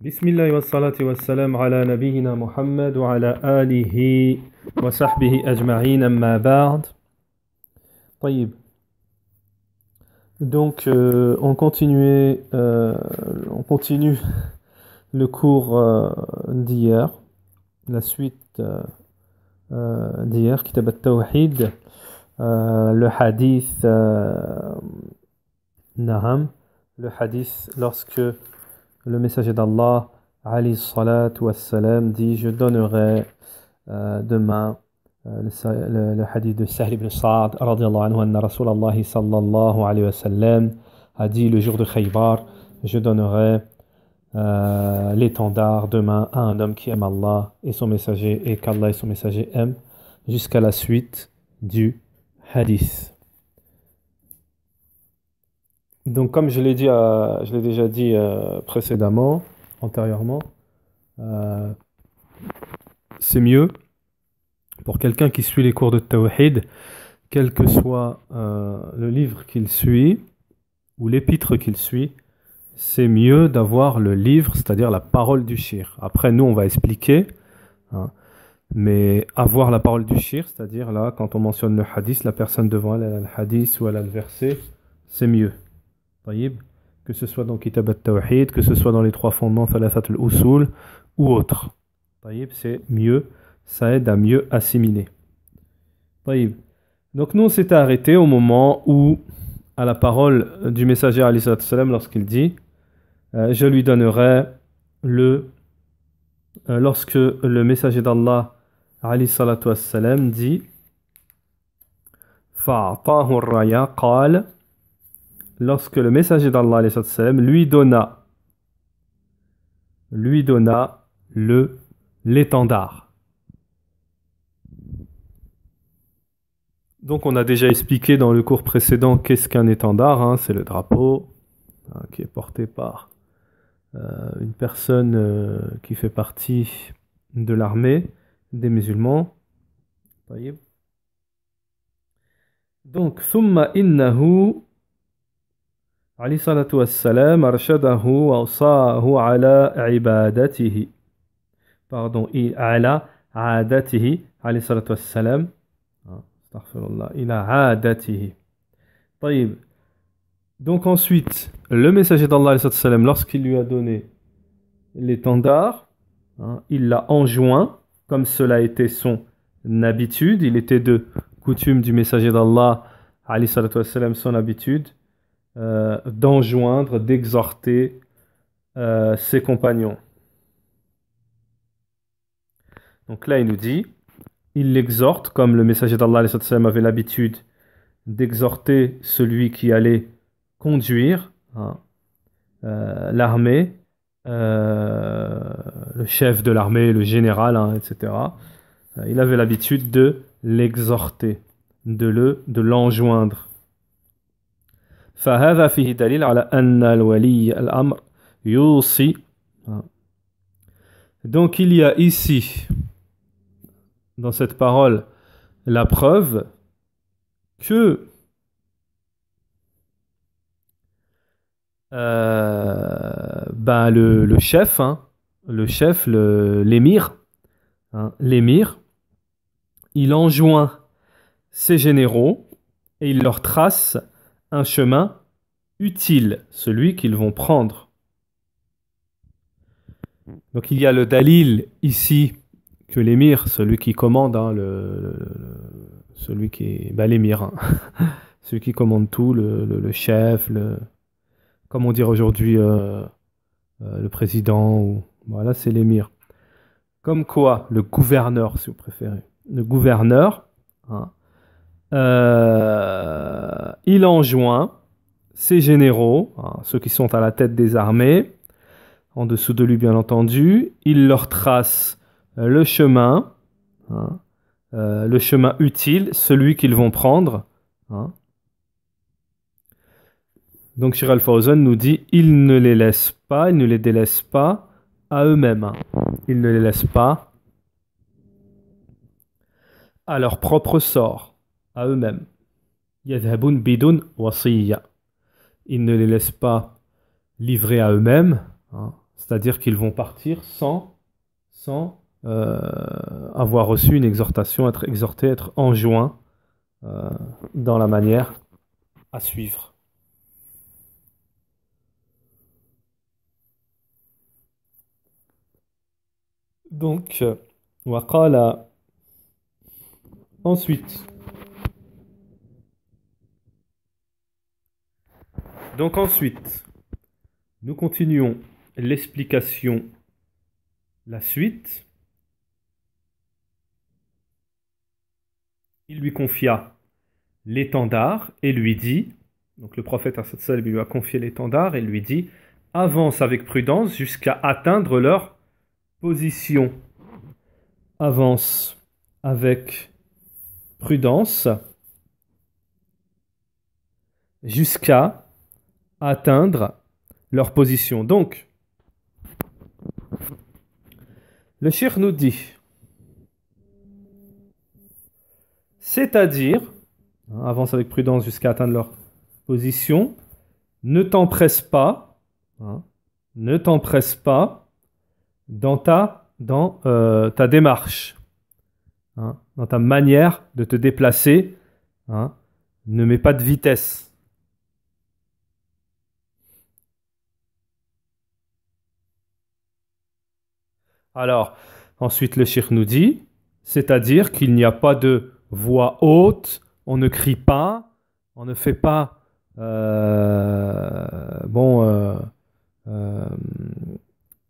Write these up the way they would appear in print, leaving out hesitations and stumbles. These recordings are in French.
بسم الله والصلاة والسلام على نبينا محمد وعلى آله وصحبه أجمعين أما بعد. طيب. Donc on continue le cours d'hier, la suite d'hier, Kitab al-Tawhid, le hadith, Naham, le hadith lorsque le messager d'Allah, alayhi salatu wassalam, dit: je donnerai demain le hadith de Sahl ibn Sa'd radiyallahu anhu, anna Rasulallah sallallahu alayhi wa sallam a dit le jour de Khaybar: je donnerai l'étendard demain à un homme qui aime Allah et son messager, et qu'Allah et son messager aiment, jusqu'à la suite du hadith. Donc, comme je l'ai déjà dit précédemment, antérieurement, c'est mieux pour quelqu'un qui suit les cours de Tawhid, quel que soit le livre qu'il suit ou l'épître qu'il suit, c'est mieux d'avoir le livre, c'est-à-dire la parole du shir. Après, nous, on va expliquer, hein, mais avoir la parole du shir, c'est-à-dire là, quand on mentionne le hadith, la personne devant elle, elle a le hadith ou elle a le verset, c'est mieux. Que ce soit dans Kitab al-Tawhid, que ce soit dans les trois fondements, Thalathat al-Usul ou autre. C'est mieux, ça aide à mieux assimiler. Donc nous on s'était arrêté au moment où, à la parole du messager alayhi salatu wassalam, lorsqu'il dit je lui donnerai lorsque le messager d'Allah alayhi salatu wassalam dit fa'atahu ar-raya qala, lorsque le messager d'Allah alayhi salatu wassalam lui donna l'étendard. Donc on a déjà expliqué dans le cours précédent qu'est-ce qu'un étendard, hein, c'est le drapeau qui est porté par une personne qui fait partie de l'armée des musulmans. Donc thumma innahu alayhi salatu wassalam arshadahu wa awsaahu ala ibadatihi. Ala adatihi alayhi salatu wassalam. Astaghfirullah, ila adatihi. طيب. Donc ensuite, le messager d'Allah alayhi salatu wassalam, lorsqu'il lui a donné l'étendard, il l'a enjoint, comme cela était son habitude, il était de coutume du messager d'Allah alayhi salatu wassalam, son habitude, d'enjoindre, d'exhorter ses compagnons. Donc là, il nous dit, il l'exhorte, comme le messager d'Allah avait l'habitude d'exhorter celui qui allait conduire l'armée, le chef de l'armée, le général, etc. Il avait l'habitude de l'exhorter, de l'enjoindre. فهذا فيه دليل على أن الولي الأمر يوصي. Donc il y a ici, dans cette parole, la preuve que le chef, l'émir, il enjoint ses généraux et il leur trace un chemin utile, celui qu'ils vont prendre. Donc il y a le dalil ici que l'émir, celui qui commande, celui qui est l'émir, celui qui commande tout, le chef, comme on dirait aujourd'hui le président, voilà, c'est l'émir. Comme quoi, le gouverneur, si vous préférez, le gouverneur, il enjoint ses généraux, ceux qui sont à la tête des armées, en dessous de lui bien entendu, il leur trace le chemin utile, celui qu'ils vont prendre. Donc Shir al-Fawzan nous dit, il ne les délaisse pas à eux-mêmes. Il ne les laisse pas à leur propre sort, à eux-mêmes. Yadhabun bidun wasiyya. Il ne les laisse pas livrés à eux-mêmes, C'est-à-dire qu'ils vont partir sans avoir reçu une exhortation, être exhortés, être enjoints dans la manière à suivre. Donc, وقال ensuite. Donc ensuite, nous continuons l'explication, la suite. Il lui confia l'étendard et lui dit, donc le prophète sallallahu lui a confié l'étendard et lui dit, avance avec prudence jusqu'à atteindre leur position. Avance avec prudence jusqu'à atteindre leur position. Donc, le cheikh nous dit, c'est-à-dire, avance avec prudence jusqu'à atteindre leur position, ne t'empresse pas, ne t'empresse pas dans ta démarche, dans ta manière de te déplacer, ne mets pas de vitesse. Alors, ensuite le cheikh nous dit, c'est-à-dire qu'il n'y a pas de voix haute, on ne crie pas, on ne fait pas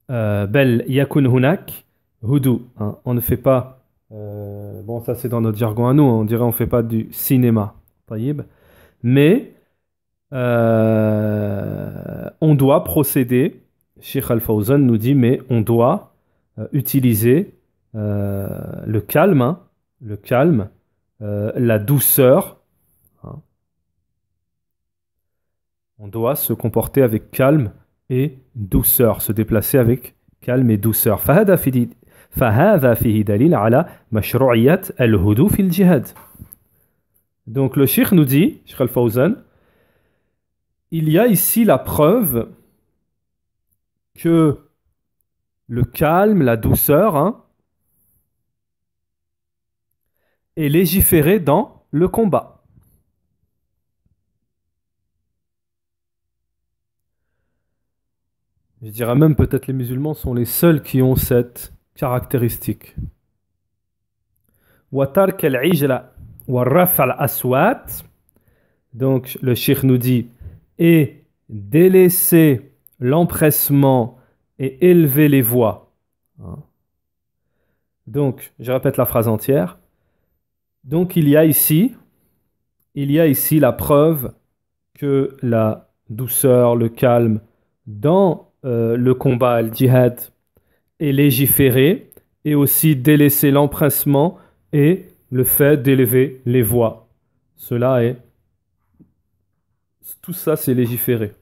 bel yakun hunak hudu, on ne fait pas bon, ça c'est dans notre jargon à nous, on dirait on fait pas du cinéma, mais on doit procéder, Cheikh Al-Fawzan nous dit, mais on doit utiliser le calme, la douceur. On doit se comporter avec calme et douceur, se déplacer avec calme et douceur. فهذا فيه دليل على مشروعية الهدوء في الجهاد. Donc le Cheikh nous dit, Cheikh Al-Fawzan, il y a ici la preuve que le calme, la douceur est légiféré dans le combat. Je dirais même peut-être les musulmans sont les seuls qui ont cette caractéristique. وَتَرْكَ الْعِجْلَ وَالرَّفَعَ الْأَصْوَاتِ. Donc le cheikh nous dit, et délaisser l'empressement et élever les voix. Donc, je répète la phrase entière. Donc il y a ici la preuve que la douceur, le calme dans le combat, le djihad, est légiféré, et aussi délaisser l'empressement et le fait d'élever les voix. Tout ça c'est légiféré.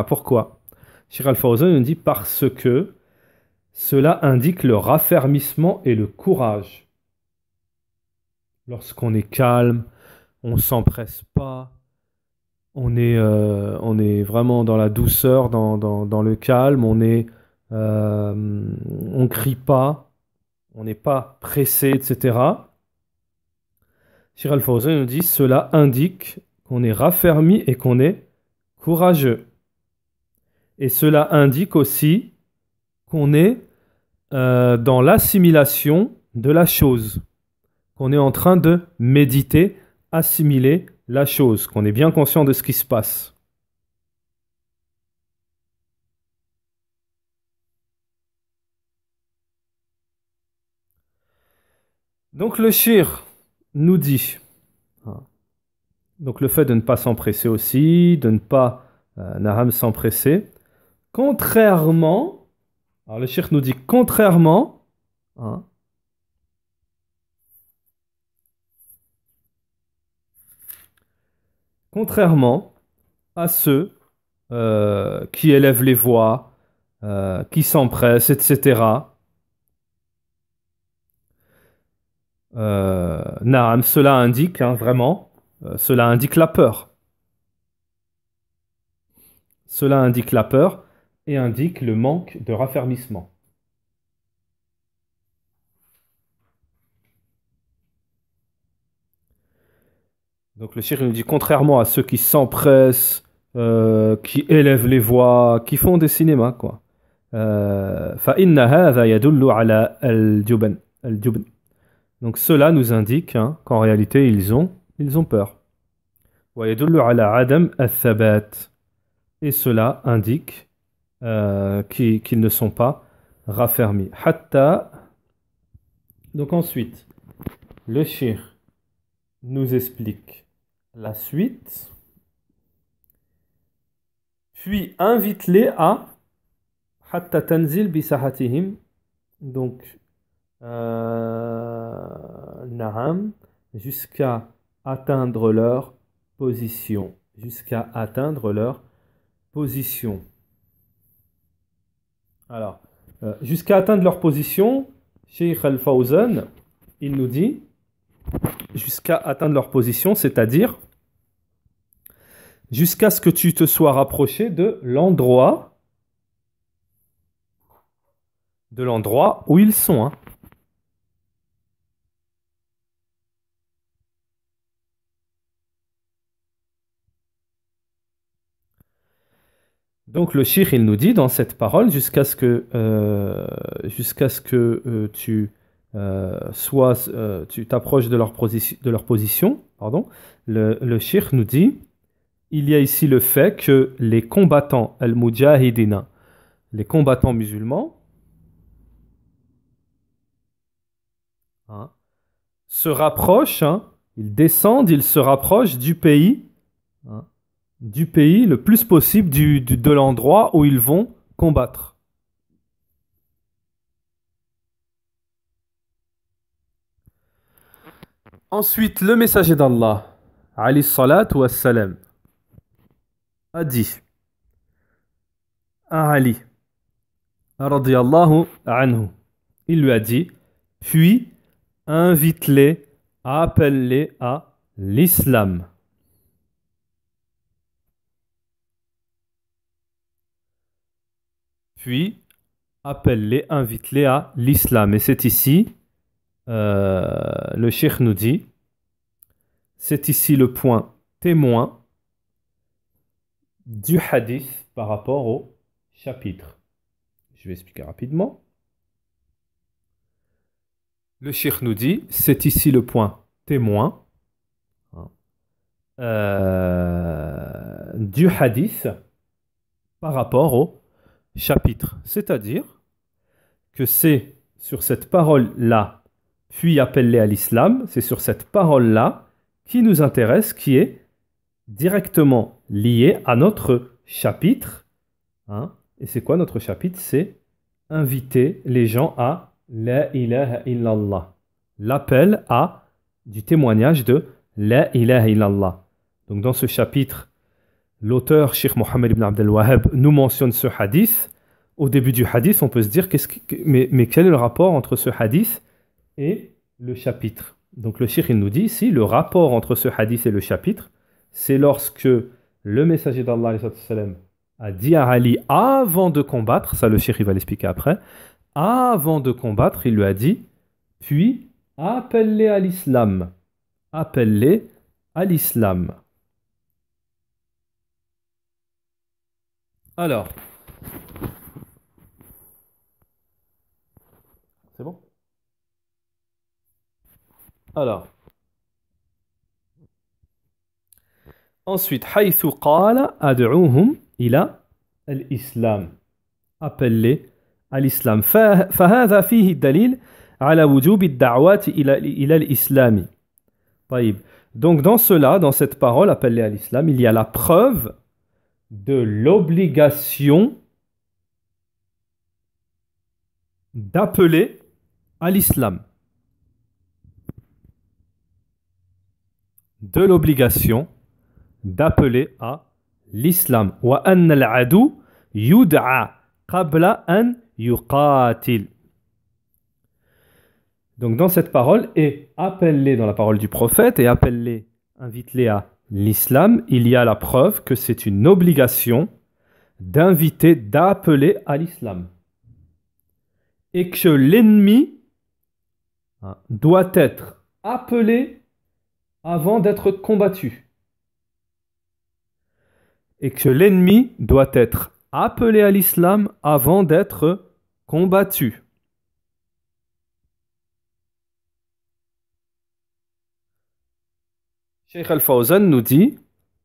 Pourquoi? Cheikh Al-Fawzan nous dit parce que cela indique le raffermissement et le courage. Lorsqu'on est calme, on ne s'empresse pas, on est vraiment dans la douceur, dans le calme, on ne crie pas, on n'est pas pressé, etc. Cheikh Al-Fawzan nous dit cela indique qu'on est raffermi et qu'on est courageux. Et cela indique aussi qu'on est dans l'assimilation de la chose, qu'on est en train de méditer, assimiler la chose, qu'on est bien conscient de ce qui se passe. Donc le shir nous dit, donc le fait de ne pas s'empresser aussi, de ne pas s'empresser, contrairement, alors le shir nous dit contrairement, contrairement à ceux qui élèvent les voix, qui s'empressent, etc. Cela indique vraiment, cela indique la peur. Cela indique la peur et indique le manque de raffermissement. Donc le shir nous dit, contrairement à ceux qui s'empressent, qui élèvent les voix, qui font des cinémas, quoi. فإن هذا يدل على الجبن. Donc cela nous indique qu'en réalité ils ont peur. ويدل على عدم الثبات. Et cela indique qu'ils ne sont pas raffermis. Hatta. Donc ensuite, le shir nous explique la suite. Puis invite-les à hatta tanzil bisahatihim. Donc, na'am, jusqu'à atteindre leur position. Jusqu'à atteindre leur position. Alors, jusqu'à atteindre leur position, Cheikh Al-Fawzan, il nous dit, jusqu'à atteindre leur position, c'est-à-dire jusqu'à ce que tu te sois rapproché de l'endroit où ils sont. Donc le shir, il nous dit dans cette parole, jusqu'à ce que tu tu t'approches de leur position, pardon, le shir nous dit, il y a ici le fait que les combattants al-mujahidina, les combattants musulmans, se rapprochent, ils descendent, ils se rapprochent du pays, le plus possible de l'endroit où ils vont combattre. Ensuite, le messager d'Allah, alayhi salatu wassalam, a dit à Ali, radiyallahu anhu, il lui a dit, puis invite-les, appelle-les à l'islam. Puis appelle-les, invite-les à l'islam. Et c'est ici, le cheikh nous dit, c'est ici le point témoin du hadith par rapport au chapitre. Je vais expliquer rapidement. Le cheikh nous dit, c'est ici le point témoin du hadith par rapport au chapitre. C'est-à-dire que c'est sur cette parole-là, puis appelle-les à l'islam, c'est sur cette parole-là qui nous intéresse, qui est directement liée à notre chapitre. Et c'est quoi notre chapitre? C'est inviter les gens à La ilaha illallah. L'appel à du témoignage de La ilaha illallah. Donc dans ce chapitre, l'auteur, Cheikh Mohammed ibn Abdel Wahhab, nous mentionne ce hadith. Au début du hadith, on peut se dire, mais quel est le rapport entre ce hadith et le chapitre? Donc le Cheikh, il nous dit ici, le rapport entre ce hadith et le chapitre, c'est lorsque le messager d'Allah a dit à Ali avant de combattre, ça le Cheikh il va l'expliquer après, avant de combattre, il lui a dit, puis appelle-les à l'islam. Appelle-les à l'islam. Alors, c'est bon? Alors, ensuite, حيث قال أدعوهم إلى الإسلام. Appelle-les à l'islam. فهذا فيه الدليل على وجوب الدعوات إلى الإسلام. طيب. Donc dans cela, dans cette parole, appelle-les à l'islam, il y a la preuve de l'obligation d'appeler à l'islam. De l'obligation d'appeler à l'islam. Wa anna al-adu yud'a qabla an yuqatil. Donc dans cette parole, et appelle-les dans la parole du prophète, et appelle-les, invite-les à l'islam, il y a la preuve que c'est une obligation d'inviter, d'appeler à l'islam. Et que l'ennemi doit être appelé avant d'être combattu. Et que l'ennemi doit être appelé à l'islam avant d'être combattu. Cheikh Al-Fawzan nous dit,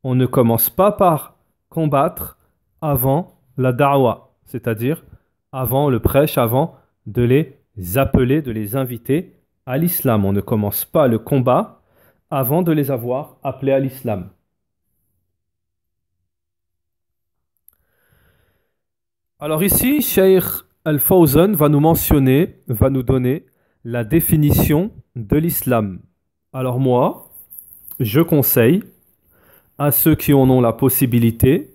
on ne commence pas par combattre avant la da'wa, c'est-à-dire avant le prêche, avant de les appeler, de les inviter à l'islam. On ne commence pas le combat avant de les avoir appelés à l'islam. Alors ici, Cheikh Al-Fawzan va nous mentionner, va nous donner la définition de l'islam. Alors moi, je conseille à ceux qui en ont la possibilité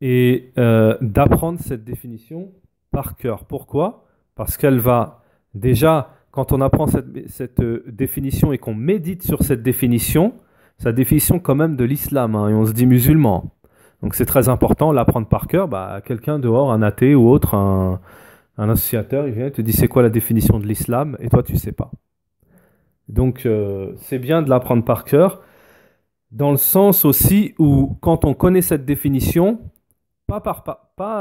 d'apprendre cette définition par cœur. Pourquoi? Parce qu'elle va déjà, quand on apprend cette définition et qu'on médite sur cette définition, sa définition quand même de l'islam, et on se dit musulman. Donc c'est très important, l'apprendre par cœur. Quelqu'un dehors, un athée ou autre, un associateur, il vient et te dit c'est quoi la définition de l'islam, et toi tu sais pas. Donc c'est bien de l'apprendre par cœur, dans le sens aussi où quand on connaît cette définition, pas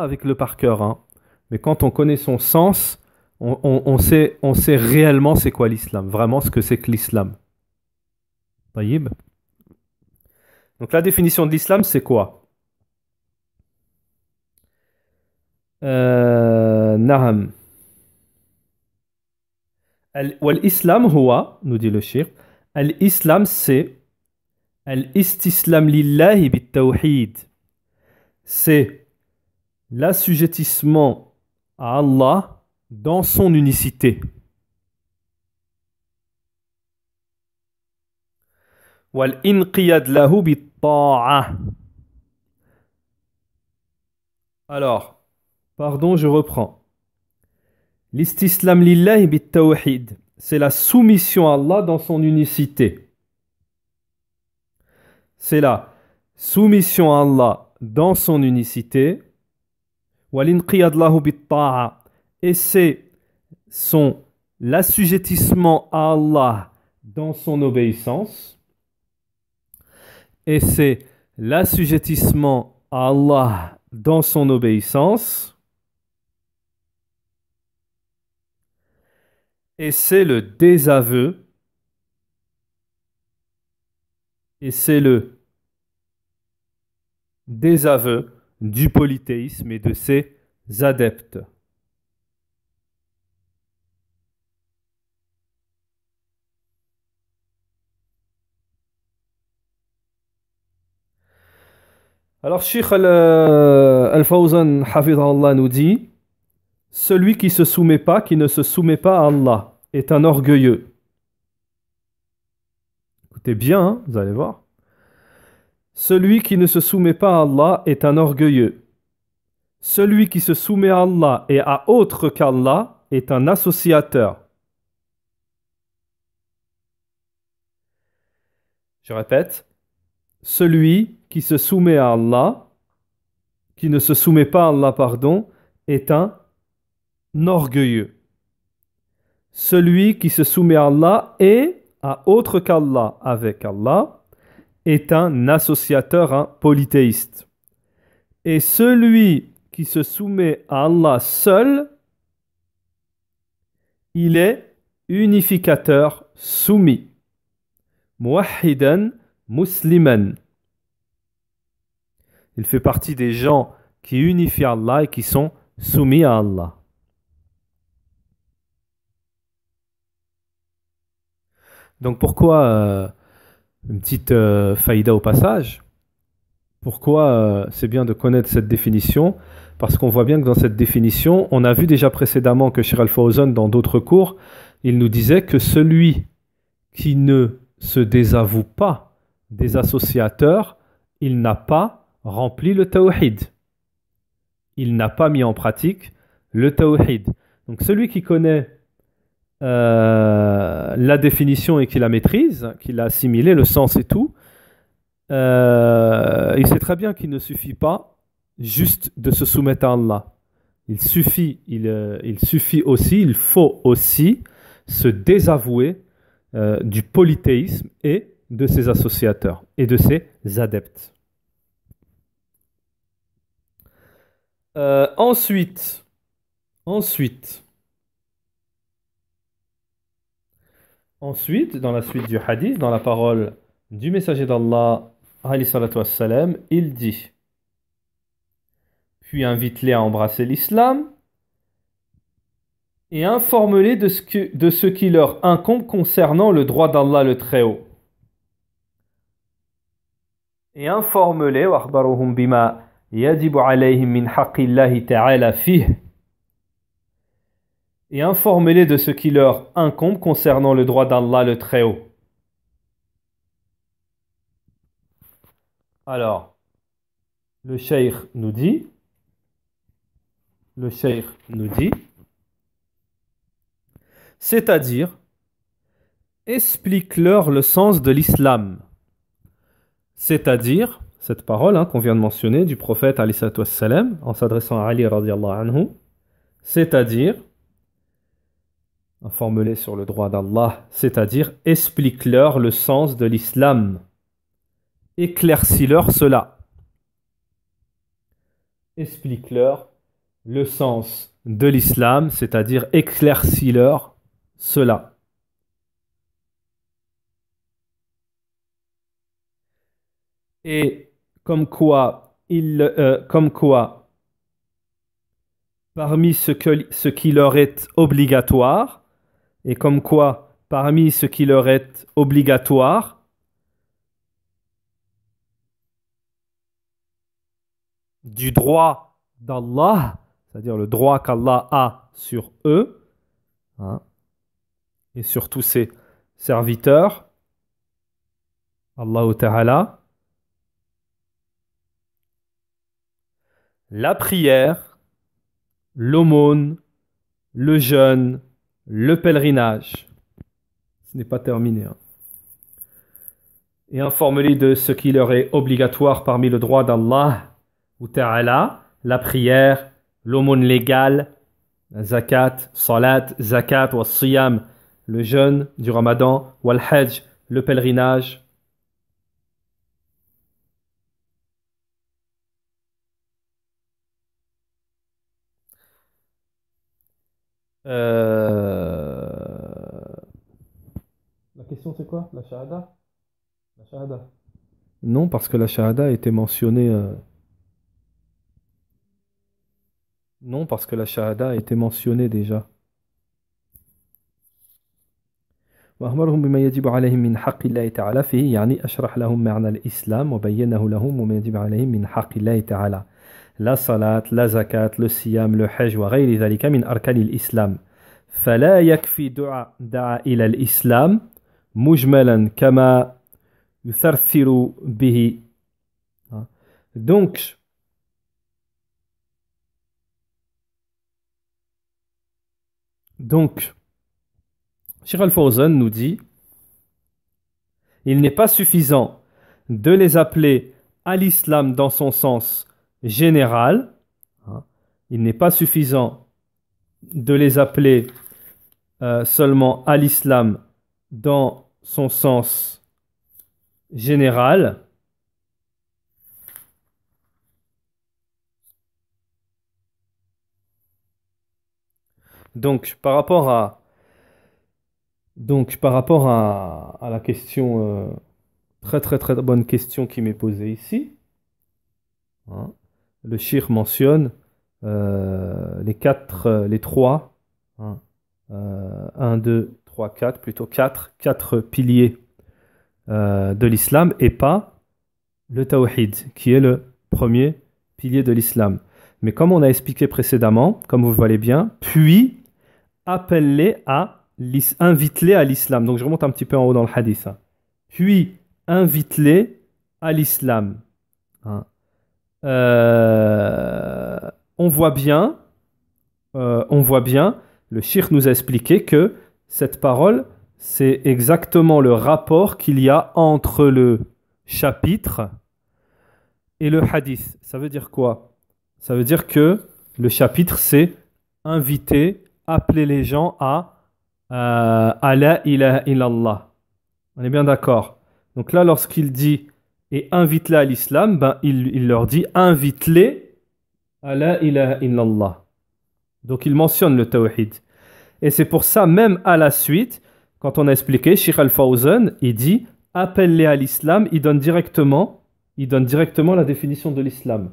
avec le par cœur, mais quand on connaît son sens, on sait réellement c'est quoi l'islam, vraiment ce que c'est que l'islam. Taïb. Donc la définition de l'islam, c'est quoi? Naham. L'islam, nous dit le shir, l'islam c'est al-istislam lillahi bit-tawhid. C'est l'assujettissement à Allah dans son unicité. Wal-inqiyad lahu bit-ta'a. Alors, pardon, je reprends. L'istislam lillahi bit-tawhid, c'est la soumission à Allah dans son unicité. C'est la soumission à Allah dans son unicité. Wal-inqiyad lahu bit-ta'a, et c'est l'assujettissement à Allah dans son obéissance. Et c'est l'assujettissement à Allah dans son obéissance. Et c'est le désaveu. Et c'est le désaveu du polythéisme et de ses adeptes. Alors, Cheikh Al-Fawzan Hafidhahullah nous dit, celui qui ne se soumet pas à Allah est un orgueilleux. Écoutez bien, vous allez voir. Celui qui ne se soumet pas à Allah est un orgueilleux. Celui qui se soumet à Allah et à autre qu'Allah est un associateur. Je répète. Celui qui se soumet à Allah, qui ne se soumet pas à Allah, pardon, est un orgueilleux. Celui qui se soumet à Allah et à autre qu'Allah, avec Allah, est un associateur, un polythéiste. Et celui qui se soumet à Allah seul, il est unificateur, soumis. Muwahhidan musliman. Il fait partie des gens qui unifient Allah et qui sont soumis à Allah. Donc pourquoi, une petite faïda au passage, pourquoi c'est bien de connaître cette définition? Parce qu'on voit bien que dans cette définition, on a vu déjà précédemment que Cheikh Al-Fawzan, dans d'autres cours, il nous disait que celui qui ne se désavoue pas des associateurs, il n'a pas rempli le tawhid. Il n'a pas mis en pratique le tawhid. Donc celui qui connaît la définition et qui la maîtrise, qui l'a assimilé, le sens et tout, il sait très bien qu'il ne suffit pas juste de se soumettre à Allah. Il suffit aussi, il faut aussi se désavouer du polythéisme et de ses associateurs et de ses adeptes. Ensuite, dans la suite du hadith, dans la parole du messager d'Allah, alayhi salatu wassalam, il dit: puis invite-les à embrasser l'islam et informe-les de ce qui leur incombe concernant le droit d'Allah le Très-Haut. Et informe-les وَأَخْبَرُهُمْ بِمَا يَجِبُ عَلَيْهِمْ مِنْ حَقِّ اللَّهِ تَعَالَى فِيهِ. Et informez-les de ce qui leur incombe concernant le droit d'Allah le Très-Haut. Alors, le cheikh nous dit, c'est-à-dire, explique-leur le sens de l'islam. C'est-à-dire, cette parole qu'on vient de mentionner du prophète alayhi salatu wassalam, en s'adressant à Ali radiyallahu anhu, c'est-à-dire, informe-les sur le droit d'Allah, c'est-à-dire, explique-leur le sens de l'islam. Éclaircis-leur cela. Explique-leur le sens de l'islam, c'est-à-dire éclaircis-leur cela. Et comme quoi, parmi ce qui leur est obligatoire, et comme quoi, parmi ce qui leur est obligatoire, du droit d'Allah, c'est-à-dire le droit qu'Allah a sur eux, et sur tous ses serviteurs, Allah Ta'ala, la prière, l'aumône, le jeûne, le pèlerinage. Ce n'est pas terminé. Et informe-les de ce qui leur est obligatoire parmi le droit d'Allah ou Ta'ala, la prière, l'aumône légale, la zakat, salat, zakat, wa siyam, le jeûne du ramadan, wal hajj, le pèlerinage. La question c'est quoi? La shahada? La shahada? Non, parce que la shahada a été mentionnée. Non, parce que la shahada a été mentionnée déjà. وأخبرهم بما يجب عليهم من حق الله تعالى فيه يعني أشرح لهم معنى الإسلام وبينه لهم وما يجب عليهم من حق الله تعالى لا صلاة لا زكاة لا صيام لا حج وغير ذلك من أركان الإسلام فلا يكفي دعا إلى الإسلام مجملا كما يثرثر به. Donc Cheikh Al-Fawzan nous dit: il n'est pas suffisant de les appeler à l'islam dans son sens général. Il n'est pas suffisant de les appeler seulement à l'islam dans son sens général. Donc, par rapport à la question, très très très bonne question qui m'est posée ici, le cheikh mentionne les trois, 1, 2, 3, 4, plutôt 4 piliers de l'islam et pas le tawhid, qui est le premier pilier de l'islam. Mais comme on a expliqué précédemment, comme vous le voyez bien, puis invite-les à l'islam. Donc je remonte un petit peu en haut dans le hadith. Puis invite-les à l'islam. On voit bien, le cheikh nous a expliqué que cette parole, c'est exactement le rapport qu'il y a entre le chapitre et le hadith. Ça veut dire quoi? Ça veut dire que le chapitre, c'est inviter, appeler les gens à la ilaha illallah. On est bien d'accord. Donc là, lorsqu'il dit et invite-les à l'islam, ben, il leur dit invite-les à la ilaha illallah. Donc il mentionne le tawhid. Et c'est pour ça, même à la suite, quand on a expliqué, Sheikh Al-Fawzan, il dit appelle-les à l'islam, il donne directement la définition de l'islam.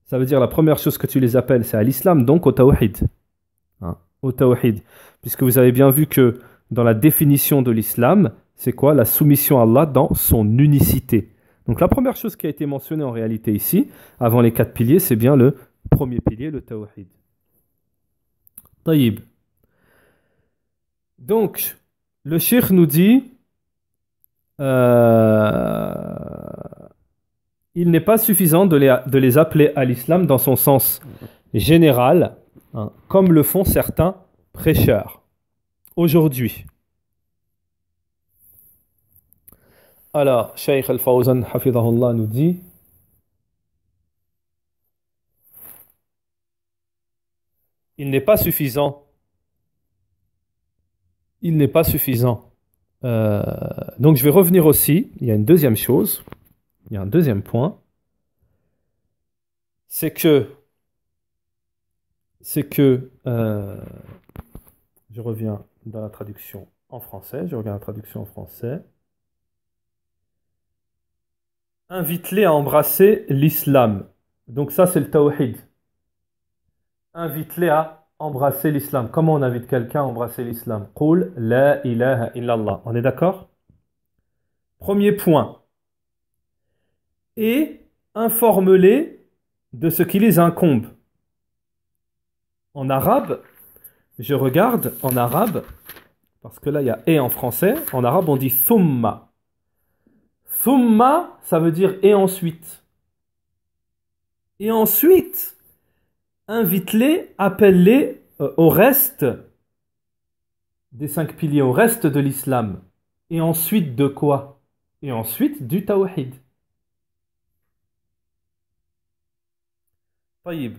Ça veut dire la première chose que tu les appelles, c'est à l'islam, donc au tawhid. Hein, au tawhid. Puisque vous avez bien vu que dans la définition de l'islam, c'est quoi? La soumission à Allah dans son unicité. Donc la première chose qui a été mentionnée en réalité ici, avant les 4 piliers, c'est bien le premier pilier, le tawhid. Taïb. Donc, le cheikh nous dit il n'est pas suffisant de les appeler à l'islam dans son sens général, hein, comme le font certains prêcheurs aujourd'hui. Alors, Cheikh Al-Fawzan Hafidahullah nous dit il n'est pas suffisant. Donc je vais revenir aussi, il y a une deuxième chose, il y a un deuxième point, c'est que je reviens dans la traduction en français, invite-les à embrasser l'islam. Donc ça c'est le tawhid. Invite-les à embrasser l'islam. Comment on invite quelqu'un à embrasser l'islam? Qul la ilaha illallah. On est d'accord? Premier point. Et informe-les de ce qui les incombe. En arabe, je regarde en arabe, parce que là il y a et en français. En arabe on dit thumma. Thumma, ça veut dire et ensuite. Et ensuite, invite-les, appelle-les au reste des 5 piliers, au reste de l'islam. Et ensuite de quoi? Et ensuite du tawhid. Taïb.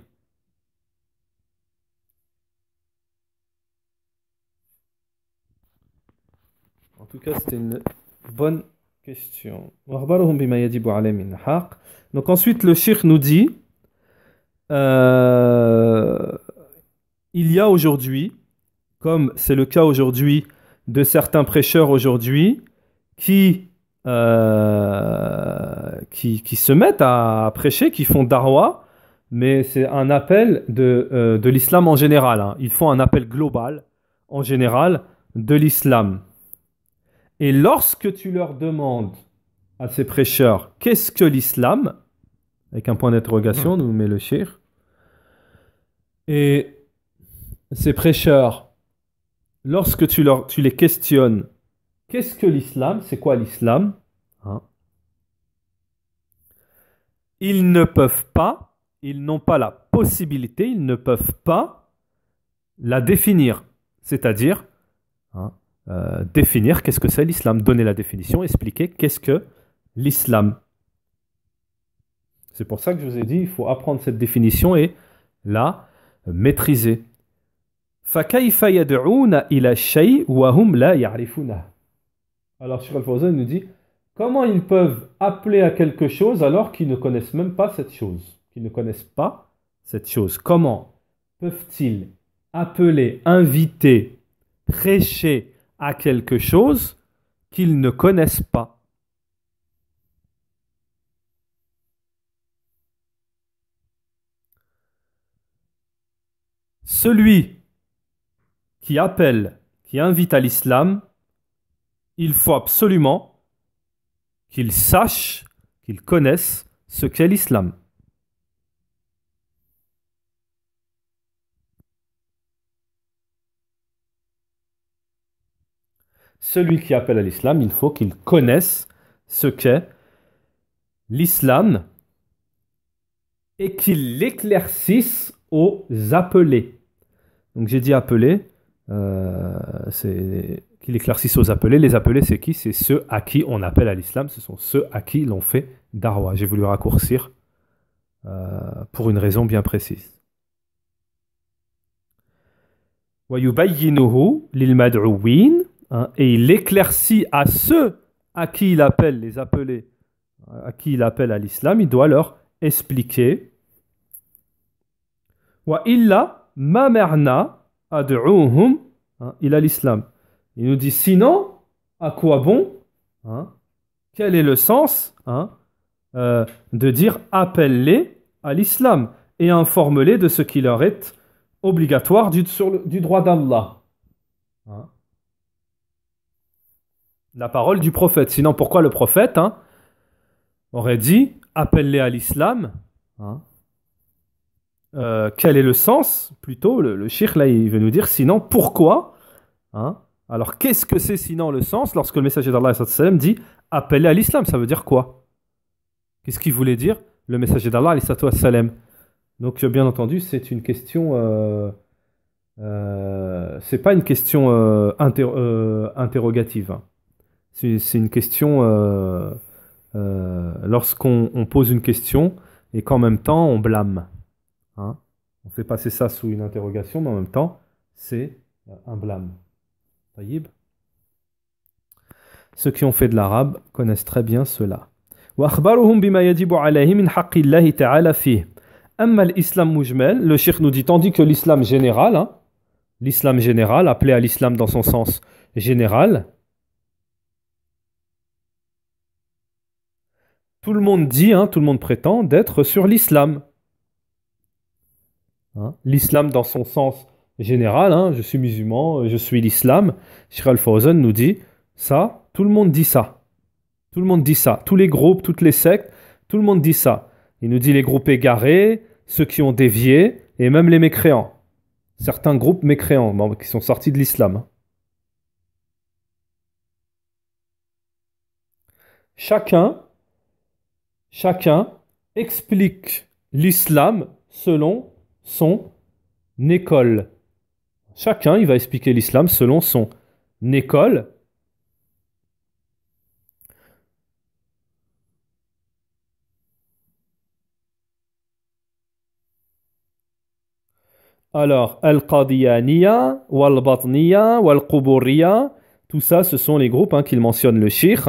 En tout cas, c'était une bonne question. Donc ensuite, le cheikh nous dit il y a aujourd'hui, comme c'est le cas aujourd'hui de certains prêcheurs aujourd'hui, qui se mettent à prêcher, qui font darwa, mais c'est un appel de l'islam en général. Hein. Ils font un appel global, en général, de l'islam. Et lorsque tu leur demandes à ces prêcheurs, qu'est-ce que l'islam? Avec un point d'interrogation, nous met le cheikh. Et ces prêcheurs, lorsque tu les questionnes, qu'est-ce que l'islam? C'est quoi l'islam? Hein? Ils ne peuvent pas, ils n'ont pas la possibilité, ils ne peuvent pas la définir. C'est-à-dire, hein, définir qu'est-ce que c'est l'islam, donner la définition, expliquer qu'est-ce que l'islam. C'est pour ça que je vous ai dit, il faut apprendre cette définition et la maîtriser. فَكَيْفَ يَدْعُونَ إِلَى الشَّيْءِ وَهُمْ لَا يَعْرِفُونَهُ. Alors Cheikh Al-Fawzan nous dit, comment ils peuvent appeler à quelque chose alors qu'ils ne connaissent même pas cette chose? Comment peuvent-ils appeler, inviter, prêcher à quelque chose qu'ils ne connaissent pas? Celui qui appelle, qui invite à l'islam, il faut absolument qu'il sache, qu'il connaisse ce qu'est l'islam. Celui qui appelle à l'islam, il faut qu'il connaisse ce qu'est l'islam et qu'il l'éclaircisse aux appelés. Donc j'ai dit appelés, c'est qu'il éclaircisse aux appelés. Les appelés, c'est qui? C'est ceux à qui on appelle à l'islam. Ce sont ceux à qui l'on fait darwa. J'ai voulu raccourcir pour une raison bien précise. وَيُبَيِّنُهُ لِلْمَدْعُوِينَ, et il éclaircit à ceux à qui il appelle, les appelés, à qui il appelle à l'islam, il doit leur expliquer. وَإِلَّا مَا مَعْنَا أَدْعُوهُمْ إِلَى l'islam. Il nous dit sinon, à quoi bon, quel est le sens de dire appelle-les à l'islam et informe-les de ce qui leur est obligatoire du droit d'Allah. La parole du prophète. Sinon, pourquoi le prophète aurait dit appelle-les à l'islam? Quel est le sens? Plutôt, le cheikh là, il veut nous dire sinon, pourquoi? Alors, qu'est-ce que c'est sinon le sens lorsque le messager d'Allah dit appelle-les à l'islam? Ça veut dire quoi? Qu'est-ce qu'il voulait dire, le messager d'Allah? Donc, bien entendu, c'est une question. C'est pas une question interrogative. C'est une question lorsqu'on pose une question et qu'en même temps on blâme. On fait passer ça sous une interrogation, mais en même temps c'est un blâme. Taïb. Ceux qui ont fait de l'arabe connaissent très bien cela. وأخبرهم بما يجب عليه من حق الله تعالى فيه. أما الإسلام مجمل, le cheikh nous dit, tandis que l'islam général, l'islam général, appelé à l'islam dans son sens général, tout le monde dit, tout le monde prétend d'être sur l'islam. L'islam dans son sens général, je suis musulman, je suis l'islam. Cheikh Al-Fawzan nous dit ça, tout le monde dit ça. Tout le monde dit ça. Tous les groupes, toutes les sectes, tout le monde dit ça. Il nous dit les groupes égarés, ceux qui ont dévié, et même les mécréants. Certains groupes mécréants qui sont sortis de l'islam. Chacun explique l'islam selon son école. Chacun, il va expliquer l'islam selon son école. Alors, Al-Qadiyaniya, Wal-Batniya, Wal-Quburriya, tout ça, ce sont les groupes qu'il mentionne le cheikh,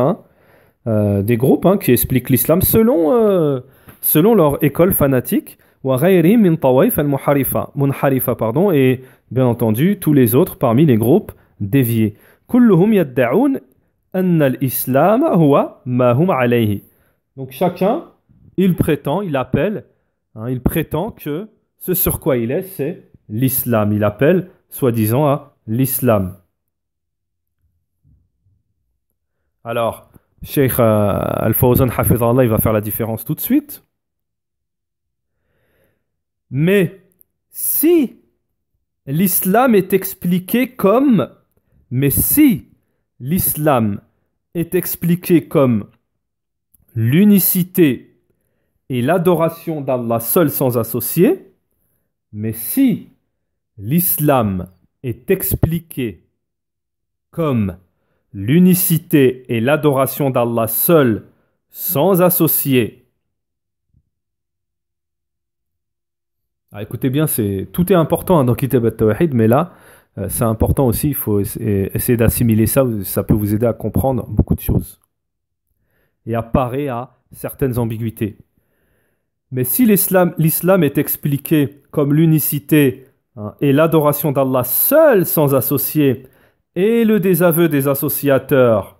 des groupes qui expliquent l'islam selon leur école fanatique. وغيرهم من طوائف منحرفة, pardon, et bien entendu tous les autres parmi les groupes déviés. كلهم يدعون أن الإسلام هو ما هم عليه. Donc chacun, il prétend, il appelle, il prétend que ce sur quoi il est, c'est l'islam. Il appelle, soi-disant, à l'islam. Alors, Cheikh Al-Fawzan Hafizahullah, il va faire la différence tout de suite. Mais si l'islam est expliqué comme l'unicité et l'adoration d'Allah seul sans associé, mais si l'islam est expliqué comme l'unicité et l'adoration d'Allah seul sans associé, écoutez bien, tout est important dans Kitab al-Tawhid, mais là, c'est important aussi, il faut essayer d'assimiler ça, ça peut vous aider à comprendre beaucoup de choses et à parer à certaines ambiguïtés. Mais si l'islam est expliqué comme l'unicité et l'adoration d'Allah seul sans associé et le désaveu des associateurs,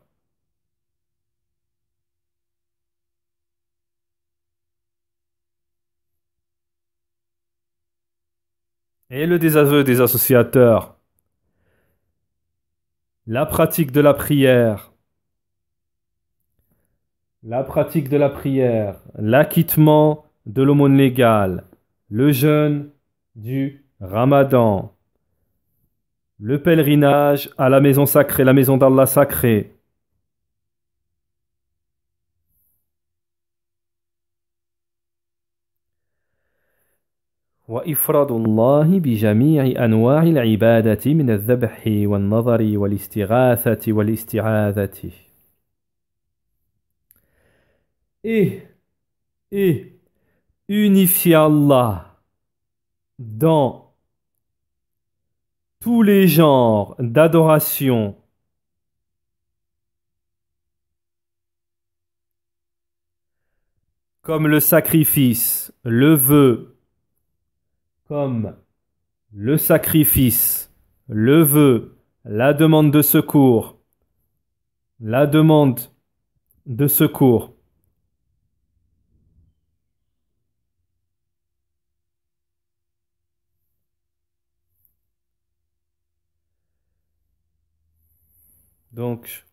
la pratique de la prière, l'acquittement de l'aumône légale, le jeûne du Ramadan, le pèlerinage à la maison sacrée, la maison d'Allah sacrée, وإفراد الله بجميع أنواع العبادة من الذبح والنظر والاستغاثة والاستعاذة. Et unifier Allah dans tous les genres d'adoration comme le sacrifice, le vœu, comme le sacrifice, le vœu, la demande de secours, la demande de secours. Donc,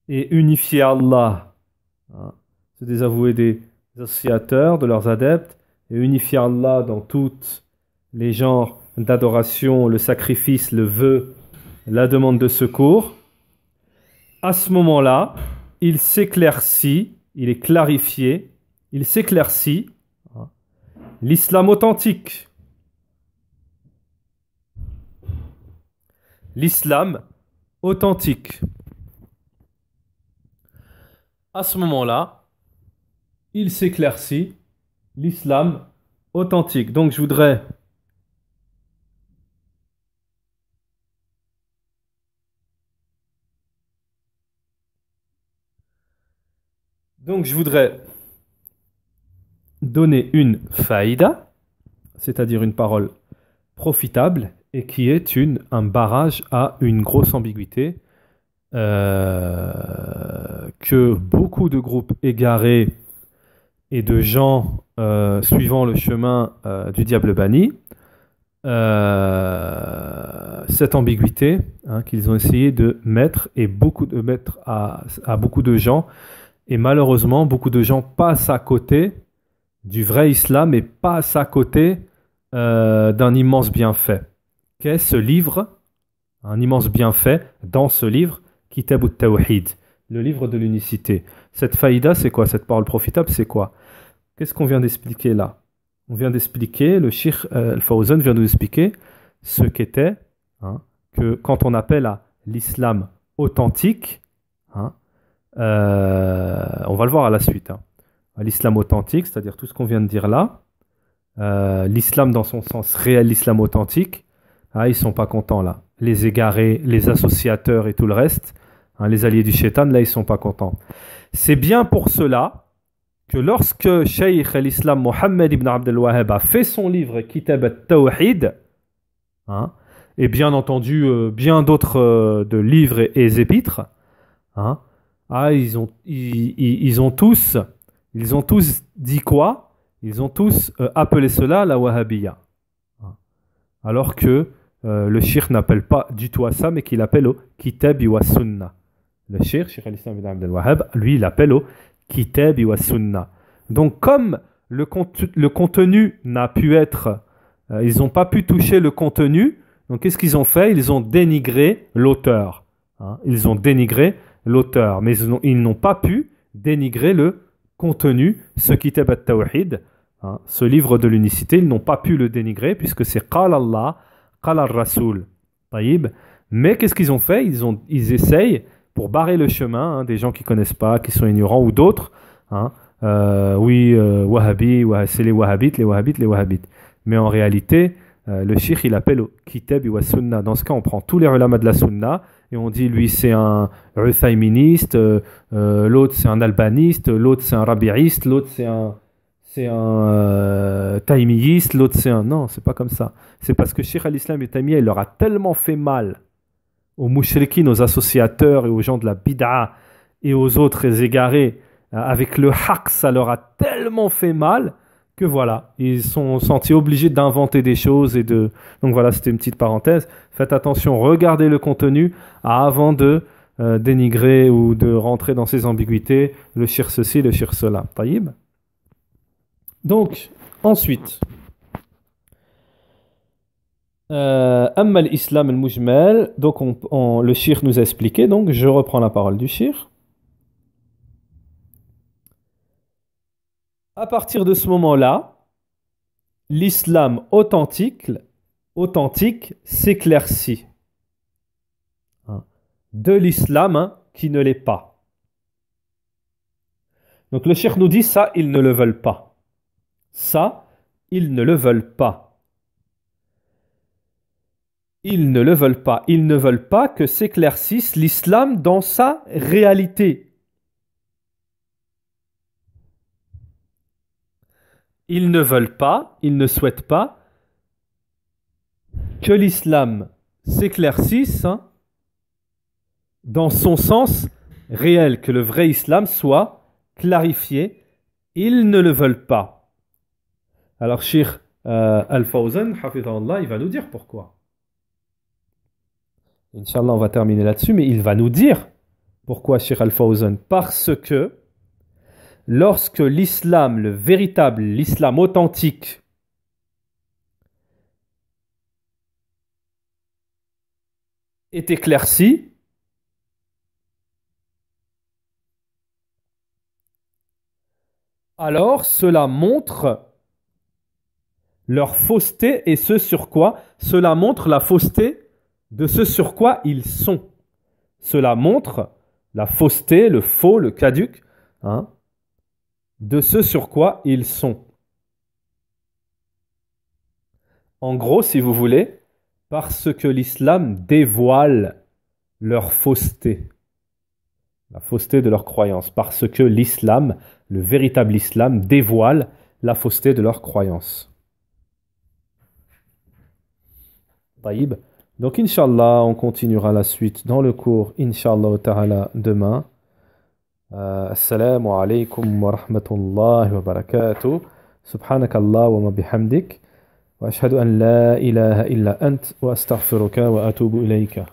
et unifier Allah, hein, se désavouer des associateurs, de leurs adeptes, et unifier Allah dans tous les genres d'adoration, le sacrifice, le vœu, la demande de secours. À ce moment-là, il s'éclaircit, il est clarifié, il s'éclaircit, hein, l'islam authentique. L'islam authentique. À ce moment-là, il s'éclaircit l'islam authentique. Donc je voudrais donner une faïda, c'est-à-dire une parole profitable et qui est un barrage à une grosse ambiguïté que beaucoup de groupes égarés et de gens suivant le chemin du diable banni, cette ambiguïté, hein, qu'ils ont essayé de mettre à beaucoup de gens, et malheureusement beaucoup de gens passent à côté du vrai islam et passent à côté d'un immense bienfait. Qu'est ce livre? Un immense bienfait dans ce livre, Kitab al-Tawhid, le livre de l'unicité. Cette faïda, c'est quoi? Cette parole profitable, c'est quoi? Qu'est-ce qu'on vient d'expliquer là? On vient d'expliquer, le Cheikh Al-Fawzan vient de nous expliquer ce qu'était, hein, que quand on appelle à l'islam authentique, hein, on va le voir à la suite, hein, l'islam authentique, c'est-à-dire tout ce qu'on vient de dire là, l'islam dans son sens réel, l'islam authentique, ah, ils sont pas contents là. Les égarés, les associateurs et tout le reste, hein, les alliés du shaitan, là ils sont pas contents. C'est bien pour cela que lorsque Cheikh al-Islam Mohammed ibn Abdel Wahhab a fait son livre Kitab al-Tawhid, hein, et bien entendu bien d'autres de livres et épîtres, hein, ah, ils ont tous dit quoi? Ils ont tous appelé cela la Wahhabiyya. Alors que le shirk n'appelle pas du tout à ça, mais qu'il appelle au Kitab wa Sunnah. Le shirk, Cheikh al-Islam ibn Abdel Wahhab, lui, il appelle au Kitab wa Sunnah. Donc, comme le contenu n'a pu être, ils n'ont pas pu toucher le contenu, donc qu'est-ce qu'ils ont fait? Ils ont dénigré l'auteur. Hein, ils ont dénigré l'auteur, mais ils n'ont pas pu dénigrer le contenu, ce Kitab al-Tawhid, hein, ce livre de l'unicité, ils n'ont pas pu le dénigrer puisque c'est Qala Allah, Qala al-Rasoul. Mais qu'est-ce qu'ils ont fait? Ils essayent, pour barrer le chemin, hein, des gens qui ne connaissent pas, qui sont ignorants, ou d'autres, hein, Wahhabi, c'est les Wahhabites. Mais en réalité, le Cheikh, il appelle au Kitab wa Sunnah. Dans ce cas, on prend tous les ulama de la Sunna et on dit, lui, c'est un Uthayministe, l'autre, c'est un albaniste, l'autre, c'est un rabi'iste, l'autre, c'est un taïmiyiste, l'autre, c'est un... Non, c'est pas comme ça. C'est parce que Cheikh al-Islam et Taymiyya, il leur a tellement fait mal aux mouchriquines, aux associateurs et aux gens de la bid'a et aux autres égarés, avec le haqq, ça leur a tellement fait mal que voilà, ils sont sentis obligés d'inventer des choses et de... Donc voilà, c'était une petite parenthèse. Faites attention, regardez le contenu avant de dénigrer ou de rentrer dans ces ambiguïtés, le shirk ceci, le shirk cela. Taïb. Donc, ensuite, Amma l'Islam al-Mujmal, donc le shirk nous a expliqué, donc je reprends la parole du shirk. À partir de ce moment-là, l'islam authentique s'éclaircit. De l'islam, hein, qui ne l'est pas. Donc le cheikh nous dit ça, ils ne le veulent pas. Ça, ils ne le veulent pas. Ils ne le veulent pas. Ils ne veulent pas que s'éclaircisse l'islam dans sa réalité. Ils ne veulent pas, ils ne souhaitent pas que l'islam s'éclaircisse dans son sens réel, que le vrai islam soit clarifié. Ils ne le veulent pas. Alors, Cheikh Al-Fawzan, hafidhahullah, il va nous dire pourquoi. Inch'Allah, on va terminer là-dessus, mais il va nous dire pourquoi, Cheikh Al-Fawzan. Parce que lorsque l'islam, le véritable, l'islam authentique, est éclairci, alors cela montre leur fausseté et ce sur quoi cela montre la fausseté de ce sur quoi ils sont. Cela montre la fausseté, le faux, le caduc, de ce sur quoi ils sont. En gros, si vous voulez, parce que l'islam dévoile leur fausseté, la fausseté de leur croyance, parce que l'islam, le véritable islam, dévoile la fausseté de leur croyance. Taïb. Donc, Inch'Allah, on continuera la suite dans le cours, Inch'Allah ta'ala, demain. Assalamu alaikum wa rahmatullahi wa barakatuh. Subhanakallah wa ma bihamdik. Wa ashhadu an la ilaha illa ant wa astaghfiruka wa atubu ilayka.